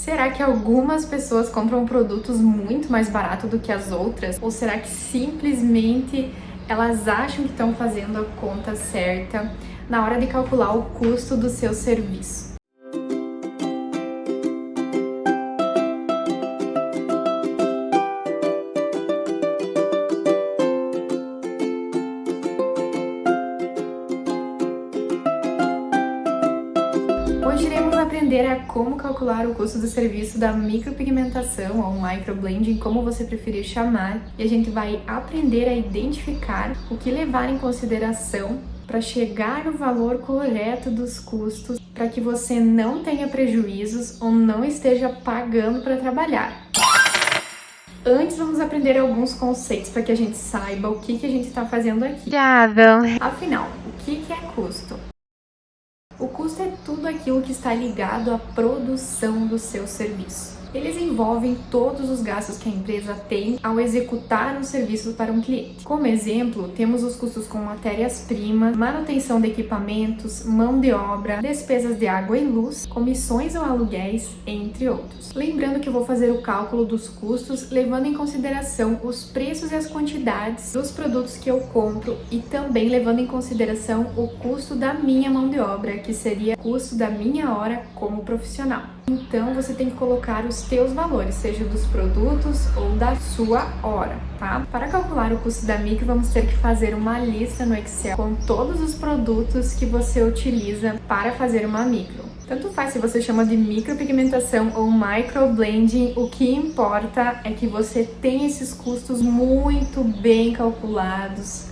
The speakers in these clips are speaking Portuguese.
Será que algumas pessoas compram produtos muito mais barato do que as outras? Ou será que simplesmente elas acham que estão fazendo a conta certa na hora de calcular o custo do seu serviço? Hoje iremos aprender a como calcular o custo do serviço da micropigmentação ou microblending, como você preferir chamar, e a gente vai aprender a identificar o que levar em consideração para chegar no valor correto dos custos, para que você não tenha prejuízos ou não esteja pagando para trabalhar. Antes, vamos aprender alguns conceitos para que a gente saiba o que a gente está fazendo aqui. Afinal, o que é custo? O custo é tudo aquilo que está ligado à produção do seu serviço. Eles envolvem todos os gastos que a empresa tem ao executar um serviço para um cliente. Como exemplo, temos os custos com matérias-primas, manutenção de equipamentos, mão de obra, despesas de água e luz, comissões ou aluguéis, entre outros. Lembrando que eu vou fazer o cálculo dos custos levando em consideração os preços e as quantidades dos produtos que eu compro e também levando em consideração o custo da minha mão de obra, que seria o custo da minha hora como profissional. Então, você tem que colocar os teus valores, seja dos produtos ou da sua hora, tá? Para calcular o custo da micro, vamos ter que fazer uma lista no Excel com todos os produtos que você utiliza para fazer uma micro. Tanto faz se você chama de micropigmentação ou microblending, o que importa é que você tenha esses custos muito bem calculados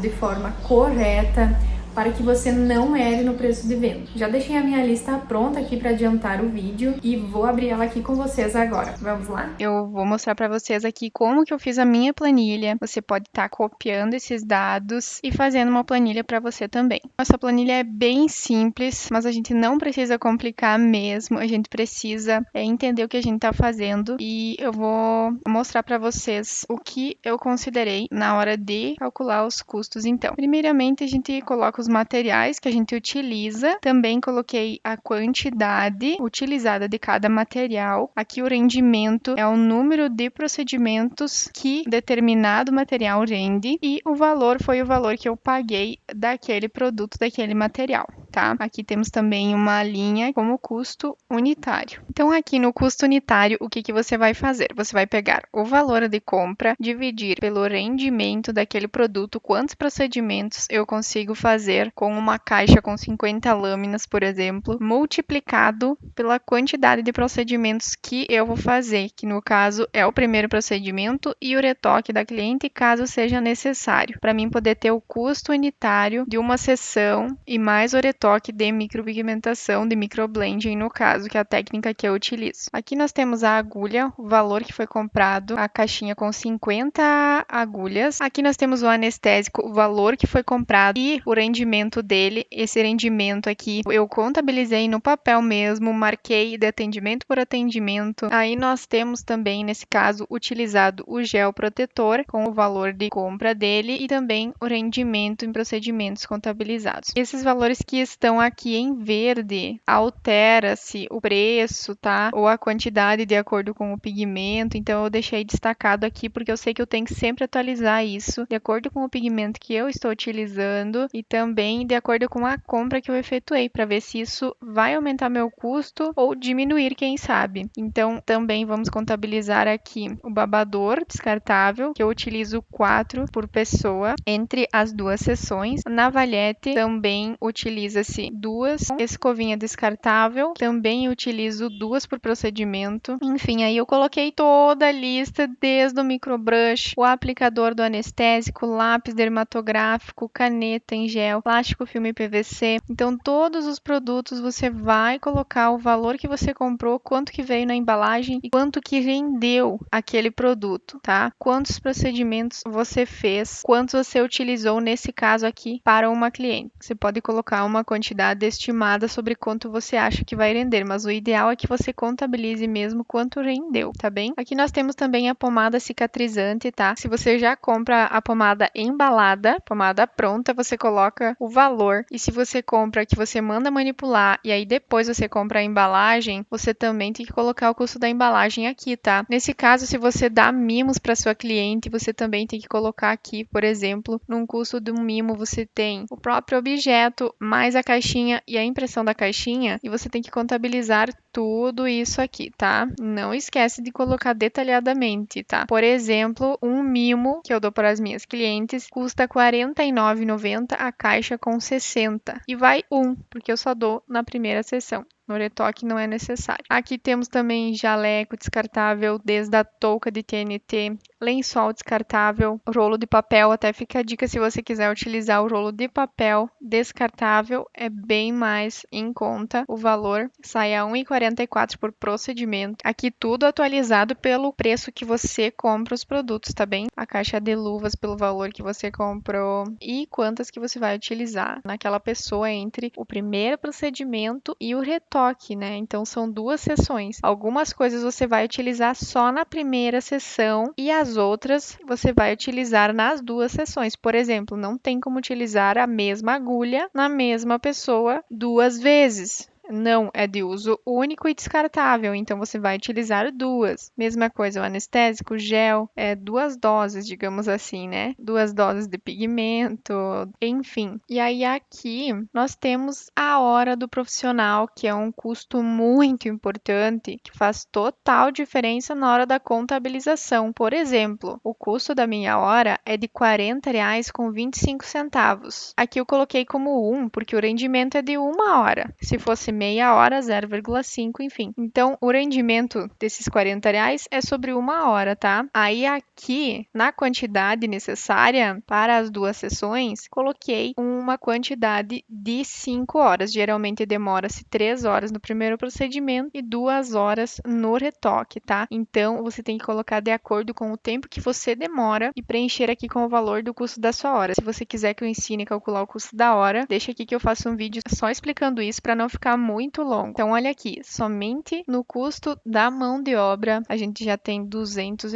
de forma correta, para que você não erre no preço de venda. Já deixei a minha lista pronta aqui para adiantar o vídeo e vou abrir ela aqui com vocês agora. Vamos lá? Eu vou mostrar para vocês aqui como que eu fiz a minha planilha. Você pode estar copiando esses dados e fazendo uma planilha para você também. Nossa planilha é bem simples, mas a gente não precisa complicar mesmo. A gente precisa entender o que a gente está fazendo e eu vou mostrar para vocês o que eu considerei na hora de calcular os custos. Então, primeiramente a gente coloca os materiais que a gente utiliza. Também coloquei a quantidade utilizada de cada material. Aqui o rendimento é o número de procedimentos que determinado material rende e o valor foi o valor que eu paguei daquele produto, daquele material, tá? Aqui temos também uma linha como custo unitário. Então aqui no custo unitário, o que você vai fazer? Você vai pegar o valor de compra, dividir pelo rendimento daquele produto, quantos procedimentos eu consigo fazer com uma caixa com 50 lâminas, por exemplo, multiplicado pela quantidade de procedimentos que eu vou fazer, que no caso é o primeiro procedimento e o retoque da cliente, caso seja necessário, para mim poder ter o custo unitário de uma sessão e mais o retoque de micropigmentação, de microblending no caso, que é a técnica que eu utilizo. Aqui nós temos a agulha, o valor que foi comprado, a caixinha com 50 agulhas. Aqui nós temos o anestésico, o valor que foi comprado e o rendimento dele. Esse rendimento aqui eu contabilizei no papel mesmo, marquei de atendimento por atendimento. Aí nós temos também, nesse caso, utilizado o gel protetor com o valor de compra dele e também o rendimento em procedimentos contabilizados. Esses valores que estão aqui em verde, altera-se o preço, tá? Ou a quantidade de acordo com o pigmento. Então eu deixei destacado aqui porque eu sei que eu tenho que sempre atualizar isso de acordo com o pigmento que eu estou utilizando e também de acordo com a compra que eu efetuei, para ver se isso vai aumentar meu custo ou diminuir, quem sabe. Então, também vamos contabilizar aqui o babador descartável, que eu utilizo 4 por pessoa entre as duas sessões. Na navalhete também utiliza-se 2. Escovinha descartável, também utilizo 2 por procedimento. Enfim, aí eu coloquei toda a lista, desde o microbrush, o aplicador do anestésico, lápis dermatográfico, caneta em gel, plástico filme PVC. Então, todos os produtos você vai colocar o valor que você comprou, quanto que veio na embalagem e quanto que rendeu aquele produto, tá? Quantos procedimentos você fez, quantos você utilizou nesse caso aqui para uma cliente. Você pode colocar uma quantidade estimada sobre quanto você acha que vai render, mas o ideal é que você contabilize mesmo quanto rendeu, tá bem? Aqui nós temos também a pomada cicatrizante, tá? Se você já compra a pomada embalada, pomada pronta, você coloca coloca o valor. E se você compra que você manda manipular e aí depois você compra a embalagem, você também tem que colocar o custo da embalagem aqui, tá? Nesse caso, se você dá mimos para sua cliente, você também tem que colocar aqui, por exemplo, num custo de um mimo você tem o próprio objeto, mais a caixinha e a impressão da caixinha, e você tem que contabilizar tudo isso aqui, tá? Não esquece de colocar detalhadamente, tá? Por exemplo, um mimo que eu dou para as minhas clientes custa R$ 49,90 a caixa com 60 e vai um, porque eu só dou na primeira sessão. No retoque não é necessário. Aqui temos também jaleco descartável, desde a touca de TNT, lençol descartável, rolo de papel. Até fica a dica se você quiser utilizar o rolo de papel descartável, é bem mais em conta. O valor sai a R$ 1,44 por procedimento. Aqui tudo atualizado pelo preço que você compra os produtos, tá bem? A caixa de luvas pelo valor que você comprou e quantas que você vai utilizar naquela pessoa entre o primeiro procedimento e o retoque, né? Então são duas sessões. Algumas coisas você vai utilizar só na primeira sessão e as outras você vai utilizar nas duas sessões. Por exemplo, não tem como utilizar a mesma agulha na mesma pessoa duas vezes. Não, é de uso único e descartável, então você vai utilizar duas. Mesma coisa, o anestésico, gel, duas doses, digamos assim, né? Duas doses de pigmento, enfim. E aí aqui nós temos a hora do profissional, que é um custo muito importante, que faz total diferença na hora da contabilização. Por exemplo, o custo da minha hora é de R$ 40,25. Aqui eu coloquei como 1, porque o rendimento é de 1 hora. Se fosse meia hora, 0,5, enfim. Então, o rendimento desses R$ 40 é sobre 1 hora, tá? Aí aqui, na quantidade necessária para as duas sessões, coloquei uma quantidade de 5 horas. Geralmente demora-se 3 horas no primeiro procedimento e 2 horas no retoque, tá? Então, você tem que colocar de acordo com o tempo que você demora e preencher aqui com o valor do custo da sua hora. Se você quiser que eu ensine a calcular o custo da hora, deixa aqui que eu faço um vídeo só explicando isso para não ficar muito longo. Então, olha aqui, somente no custo da mão de obra, a gente já tem R$ 200.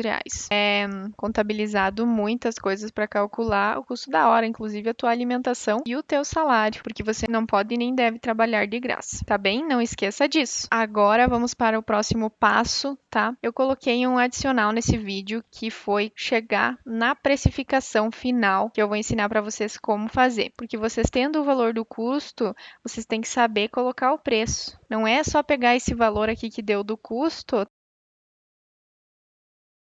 É contabilizado muitas coisas para calcular o custo da hora, inclusive a tua alimentação e o teu salário, porque você não pode nem deve trabalhar de graça, tá bem? Não esqueça disso. Agora, vamos para o próximo passo, tá? Eu coloquei um adicional nesse vídeo, que foi chegar na precificação final, que eu vou ensinar para vocês como fazer, porque vocês tendo o valor do custo, vocês têm que saber colocar o preço. Não é só pegar esse valor aqui que deu do custo,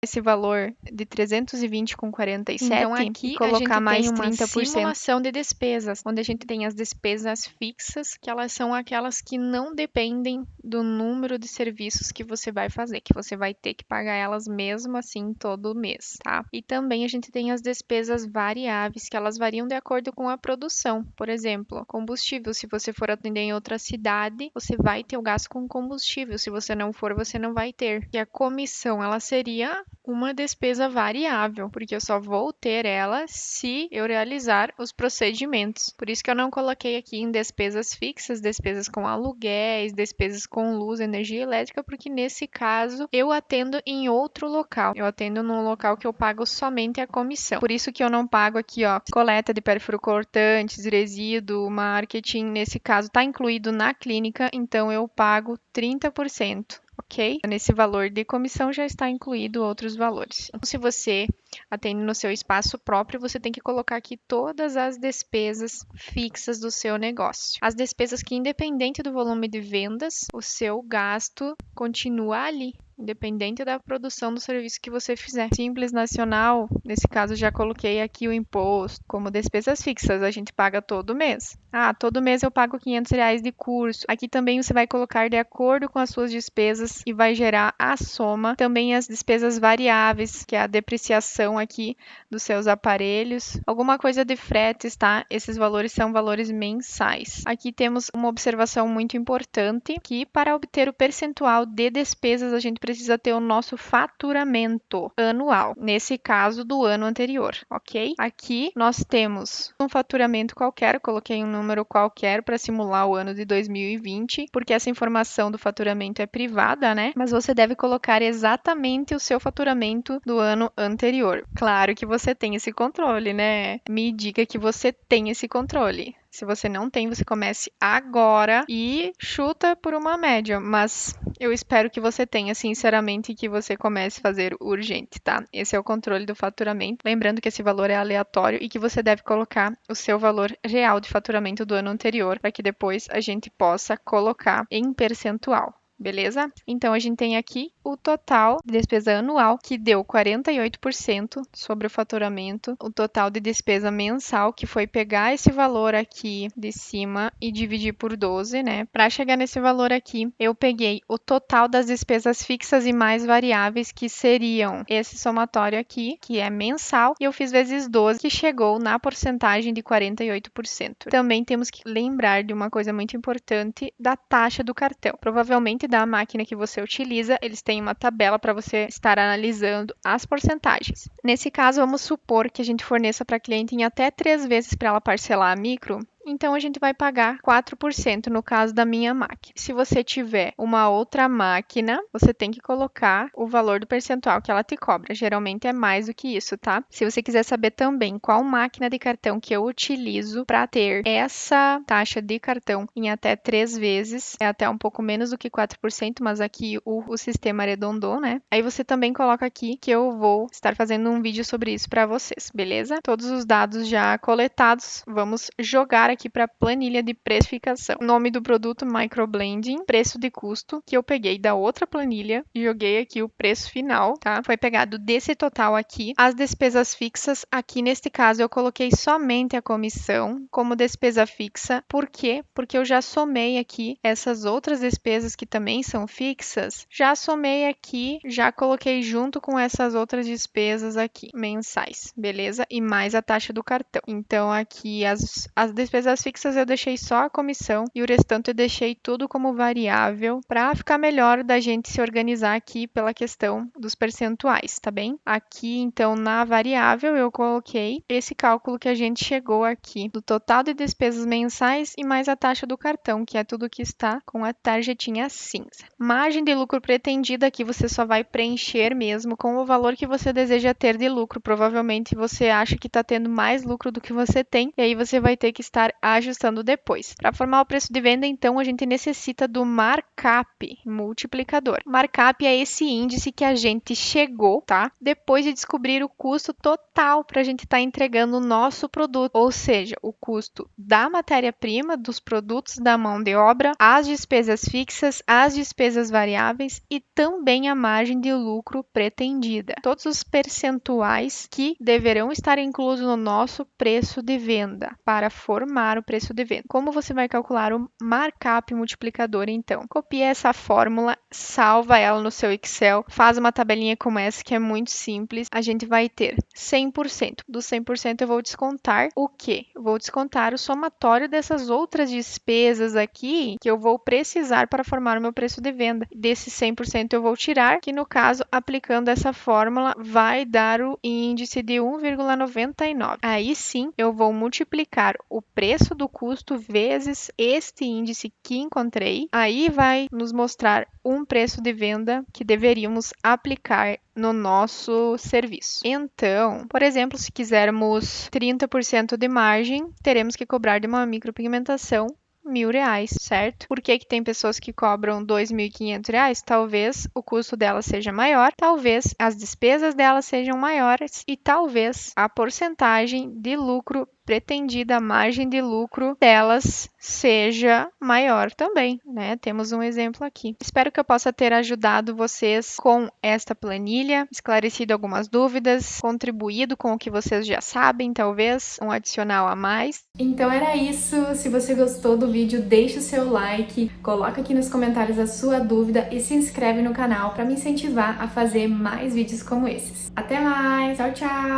esse valor de 320,47, então aqui e colocar mais 30%. Simulação de despesas, onde a gente tem as despesas fixas, que elas são aquelas que não dependem do número de serviços que você vai fazer, que você vai ter que pagar elas mesmo assim todo mês, tá? E também a gente tem as despesas variáveis, que elas variam de acordo com a produção. Por exemplo, combustível, se você for atender em outra cidade, você vai ter o gasto com combustível. Se você não for, você não vai ter. E a comissão, ela seria uma despesa variável, porque eu só vou ter ela se eu realizar os procedimentos. Por isso que eu não coloquei aqui em despesas fixas, despesas com aluguéis, despesas com luz, energia elétrica, porque nesse caso eu atendo em outro local. Eu atendo num local que eu pago somente a comissão. Por isso que eu não pago aqui, ó, coleta de perfluorocortantes, resíduo, marketing, nesse caso está incluído na clínica, então eu pago 30%. Ok? Nesse valor de comissão já está incluído outros valores. Então, se você atende no seu espaço próprio, você tem que colocar aqui todas as despesas fixas do seu negócio. As despesas que, independente do volume de vendas, o seu gasto continua ali, independente da produção do serviço que você fizer. Simples Nacional, nesse caso já coloquei aqui o imposto como despesas fixas, a gente paga todo mês. Todo mês eu pago R$ 500 de curso. Aqui também você vai colocar de acordo com as suas despesas e vai gerar a soma. Também as despesas variáveis, que é a depreciação aqui dos seus aparelhos. Alguma coisa de fretes, tá? Esses valores são valores mensais. Aqui temos uma observação muito importante, que para obter o percentual de despesas, a gente precisa ter o nosso faturamento anual, nesse caso do ano anterior, ok? Aqui nós temos um faturamento qualquer, eu coloquei um número qualquer para simular o ano de 2020, porque essa informação do faturamento é privada, né? Mas você deve colocar exatamente o seu faturamento do ano anterior. Claro que você tem esse controle, né? Me diga que você tem esse controle. Se você não tem, você comece agora e chuta por uma média, mas eu espero que você tenha, sinceramente, que você comece a fazer urgente, tá? Esse é o controle do faturamento. Lembrando que esse valor é aleatório e que você deve colocar o seu valor real de faturamento do ano anterior, para que depois a gente possa colocar em percentual. Beleza? Então, a gente tem aqui o total de despesa anual, que deu 48% sobre o faturamento. O total de despesa mensal, que foi pegar esse valor aqui de cima e dividir por 12, né? Para chegar nesse valor aqui, eu peguei o total das despesas fixas e mais variáveis, que seriam esse somatório aqui, que é mensal, e eu fiz vezes 12, que chegou na porcentagem de 48%. Também temos que lembrar de uma coisa muito importante, da taxa do cartão. Provavelmente da máquina que você utiliza, eles têm uma tabela para você estar analisando as porcentagens. Nesse caso, vamos supor que a gente forneça para a cliente em até 3 vezes para ela parcelar a micro. Então, a gente vai pagar 4% no caso da minha máquina. Se você tiver uma outra máquina, você tem que colocar o valor do percentual que ela te cobra. Geralmente é mais do que isso, tá? Se você quiser saber também qual máquina de cartão que eu utilizo para ter essa taxa de cartão em até 3 vezes, é até um pouco menos do que 4%, mas aqui o sistema arredondou, né? Aí você também coloca aqui que eu vou estar fazendo um vídeo sobre isso para vocês, beleza? Todos os dados já coletados, vamos jogar aqui para a planilha de precificação. Nome do produto, microblending, preço de custo, que eu peguei da outra planilha e joguei aqui o preço final, tá? Foi pegado desse total aqui. As despesas fixas, aqui neste caso eu coloquei somente a comissão como despesa fixa. Por quê? Porque eu já somei aqui essas outras despesas que também são fixas, já somei aqui, já coloquei junto com essas outras despesas aqui, mensais, beleza? E mais a taxa do cartão. Então aqui as despesas fixas eu deixei só a comissão e o restante eu deixei tudo como variável para ficar melhor da gente se organizar aqui pela questão dos percentuais, tá bem? Aqui, então, na variável eu coloquei esse cálculo que a gente chegou aqui do total de despesas mensais e mais a taxa do cartão, que é tudo que está com a tarjetinha cinza. Margem de lucro pretendida aqui você só vai preencher mesmo com o valor que você deseja ter de lucro. Provavelmente você acha que está tendo mais lucro do que você tem e aí você vai ter que estar ajustando depois. Para formar o preço de venda, então, a gente necessita do markup multiplicador. Markup é esse índice que a gente chegou, tá? Depois de descobrir o custo total para a gente estar entregando o nosso produto, ou seja, o custo da matéria-prima, dos produtos, da mão de obra, as despesas fixas, as despesas variáveis e também a margem de lucro pretendida. Todos os percentuais que deverão estar inclusos no nosso preço de venda para formar o preço de venda. Como você vai calcular o markup multiplicador, então? Copia essa fórmula, salva ela no seu Excel, faz uma tabelinha como essa que é muito simples. A gente vai ter 100%. Dos 100% eu vou descontar o quê? Eu vou descontar o somatório dessas outras despesas aqui que eu vou precisar para formar o meu preço de venda. Desse 100% eu vou tirar, que no caso, aplicando essa fórmula, vai dar o índice de 1,99. Aí sim, eu vou multiplicar o preço do custo vezes este índice que encontrei. Aí vai nos mostrar um preço de venda que deveríamos aplicar no nosso serviço. Então, por exemplo, se quisermos 30% de margem, teremos que cobrar de uma micropigmentação R$1.000, certo? Por que tem pessoas que cobram R$2.500? Talvez o custo dela seja maior, talvez as despesas dela sejam maiores e talvez a porcentagem de lucro pretendida, a margem de lucro delas seja maior também, né? Temos um exemplo aqui. Espero que eu possa ter ajudado vocês com esta planilha, esclarecido algumas dúvidas, contribuído com o que vocês já sabem, talvez um adicional a mais. Então era isso. Se você gostou do vídeo, deixa o seu like, coloca aqui nos comentários a sua dúvida e se inscreve no canal para me incentivar a fazer mais vídeos como esses. Até mais! Tchau, tchau!